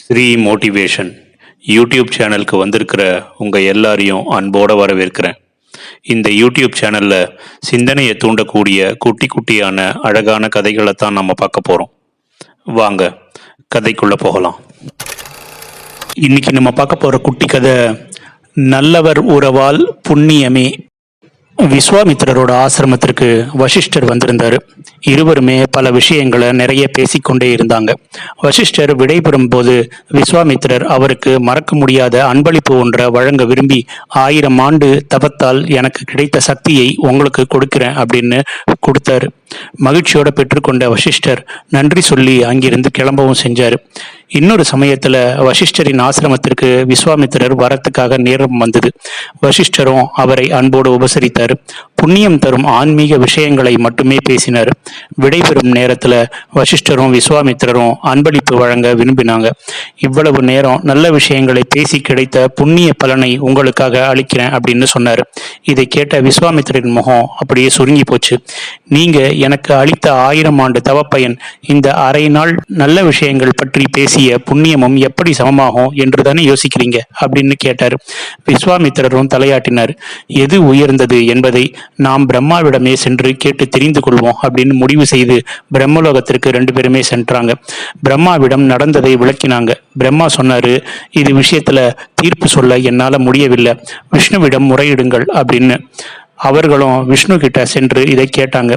Sri motivation YouTube சேனலுக்கு வந்திருக்கிற உங்கள் எல்லாரையும் அன்போடு வரவேற்கிறேன். இந்த யூடியூப் சேனலில் சிந்தனையை தூண்டக்கூடிய குட்டி குட்டியான அழகான கதைகளை தான் நம்ம பார்க்க போகிறோம். வாங்க கதைக்குள்ளே போகலாம். இன்னைக்கு நம்ம பார்க்க போகிற குட்டி கதை, நல்லவர் உறவால் புண்ணியமே. விஸ்வாமித்திரரோட ஆசிரமத்திற்கு வசிஷ்டர் வந்திருந்தார். இருவருமே பல விஷயங்களை நிறைய பேசிக்கொண்டே இருந்தாங்க. வசிஷ்டர் விடைபெறும் போது விஸ்வாமித்திரர் அவருக்கு மறக்க முடியாத அன்பளிப்பு ஒன்றை வழங்க விரும்பி, 1000 ஆண்டு தவத்தால் எனக்கு கிடைத்த சக்தியை உங்களுக்கு கொடுக்கிறேன் அப்படின்னு கொடுத்தாரு. மகிழ்ச்சியோட பெற்றுக்கொண்ட வசிஷ்டர் நன்றி சொல்லி அங்கிருந்து கிளம்பவும் செஞ்சார். இன்னொரு சமயத்துல வசிஷ்டரின் ஆசிரமத்திற்கு விஸ்வாமித்திரர் வரத்துக்காக நேரம் வந்தது. வசிஷ்டரும் அவரை அன்போடு உபசரித்தார். புண்ணியம் தரும் ஆன்மீக விஷயங்களை மட்டுமே பேசினார். விடைபெறும் நேரத்துல வசிஷ்டரும் விஸ்வாமித்திரரும் அன்பளிப்பு வழங்க விரும்பினாங்க. இவ்வளவு நேரம் நல்ல விஷயங்களை பேசி கிடைத்த புண்ணிய பலனை உங்களுக்காக அளிக்கிறேன் அப்படின்னு சொன்னார். இதை கேட்ட விஸ்வாமித்திரின் முகம் அப்படியே சுருங்கி போச்சு. நீங்க எனக்கு அளித்த 1000 ஆண்டு தவப்பயன் இந்த அரை நாள் நல்ல விஷயங்கள் பற்றி பேசிய புண்ணியமும் எப்படி சமமாகும் என்று தானே யோசிக்கிறீங்க அப்படின்னு கேட்டார். விஸ்வாமித்திரரும் தலையாட்டினார். எது உயர்ந்தது என்பதை நாம் பிரம்மாவிடமே சென்று கேட்டு தெரிந்து கொள்வோம் அப்படின்னு முடிவு செய்து பிரம்மலோகத்திற்கு 2 பேருமே சென்றாங்க. பிரம்மாவிடம் நடந்ததை விளக்கினாங்க. பிரம்மா சொன்னாரு, இது விஷயத்துல தீர்ப்பு சொல்ல என்னால முடியவில்லை, விஷ்ணுவிடம் முறையிடுங்கள் அப்படின்னு. அவர்களும் விஷ்ணு கிட்ட சென்று இதை கேட்டாங்க.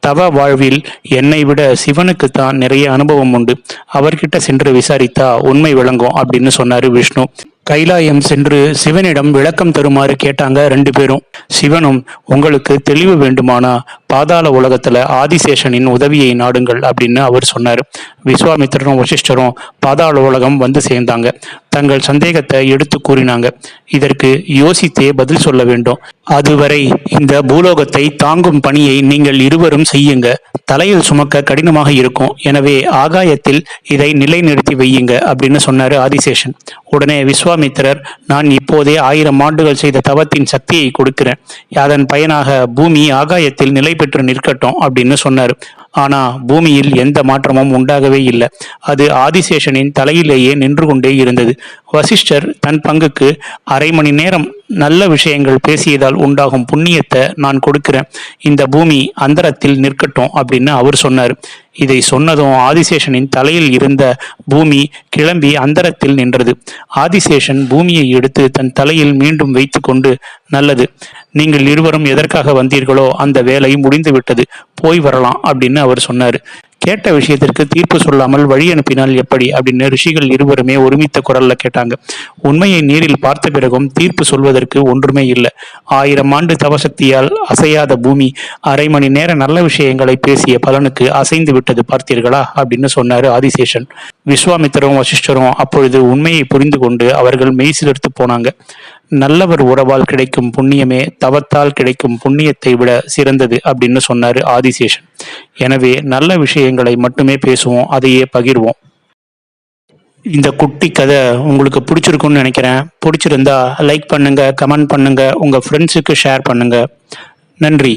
தவ வாழ்வில் என்னை விட சிவனுக்குத்தான் நிறைய அனுபவம் உண்டு, அவர்கிட்ட சென்று விசாரித்தா உண்மை விளங்கும் அப்படின்னு சொன்னாரு விஷ்ணு. கைலாயம் சென்று சிவனிடம் விளக்கம் தருமாறு கேட்டாங்க 2 பேரும். சிவனும், உங்களுக்கு தெளிவு வேண்டுமானா பாதாள உலகத்துல ஆதிசேஷனின் உதவியை நாடுங்கள் அப்படின்னு அவர் சொன்னார். விஸ்வாமித்திரரும் வசிஷ்டரும் பாதாள உலகம் வந்து சேர்ந்தாங்க. தங்கள் சந்தேகத்தை எடுத்து கூறினாங்க. இதற்கு யோசித்தே பதில் சொல்ல வேண்டும். அதுவரை இந்த பூலோகத்தை தாங்கும் பணியை நீங்கள் இருவரும் செய்யுங்க. தலையில் சுமக்க கடினமாக இருக்கும், எனவே ஆகாயத்தில் இதை நிலைநிறுத்தி வையுங்க அப்படின்னு சொன்னாரு ஆதிசேஷன். உடனே விஸ்வாமித்திரர், நான் இப்போதே 1000 ஆண்டுகள் செய்த தவத்தின் சக்தியை கொடுக்கிறேன், அதன் பயனாக பூமி ஆகாயத்தில் நிலை பெற்று நிற்கட்டும் அப்படின்னு சொன்னார். ஆனா பூமியில் எந்த மாற்றமும் உண்டாகவே இல்லை. அது ஆதிசேஷனின் தலையிலேயே நின்று கொண்டே இருந்தது. வசிஷ்டர் தன் பங்குக்கு 1/2 மணி நேரம் நல்ல விஷயங்கள் பேசியதால் உண்டாகும் புண்ணியத்தை நான் கொடுக்கிறேன், இந்த பூமி அந்தரத்தில் நிற்கட்டும் அப்படின்னு அவர் சொன்னார். இதை சொன்னதும் ஆதிசேஷனின் தலையில் இருந்த பூமி கிளம்பி அந்தரத்தில் நின்றது. ஆதிசேஷன் பூமியை எடுத்து தன் தலையில் மீண்டும் வைத்து கொண்டு, நல்லது, நீங்கள் இருவரும் எதற்காக வந்தீர்களோ அந்த வேலை முடிந்து விட்டது, போய் வரலாம் அப்படின்னு அவர் சொன்னார். கேட்ட விஷயத்திற்கு தீர்ப்பு சொல்லாமல் வழி அனுப்பினால் எப்படி அப்படின்னு ரிஷிகள் இருவருமே ஒருமித்த குரல்ல கேட்டாங்க. உண்மையை நேரில் பார்த்த பிறகும் தீர்ப்பு சொல்வதற்கு ஒன்றுமே இல்லை. 1000 ஆண்டு தவசக்தியால் அசையாத பூமி 1/2 மணி நேர நல்ல விஷயங்களை பேசிய பலனுக்கு அசைந்து விட்டது, பார்த்தீர்களா அப்படின்னு சொன்னாரு ஆதிசேஷன். விஸ்வாமித்திரரும் வசிஷ்டரும் அப்பொழுது உண்மையை புரிந்து கொண்டு அவர்கள் மெய்சிலிர்த்து போனாங்க. நல்லவர் உறவால் கிடைக்கும் புண்ணியமே தவத்தால் கிடைக்கும் புண்ணியத்தை விட சிறந்தது அப்படின்னு சொன்னாரு ஆதிசேஷன். எனவே நல்ல விஷயங்களை மட்டுமே பேசுவோம், அதையே பகிர்வோம். இந்த குட்டி கதை உங்களுக்கு பிடிச்சிருக்குன்னு நினைக்கிறேன். பிடிச்சிருந்தா லைக் பண்ணுங்க, கமெண்ட் பண்ணுங்க, உங்க ஃப்ரெண்ட்ஸுக்கு ஷேர் பண்ணுங்க. நன்றி.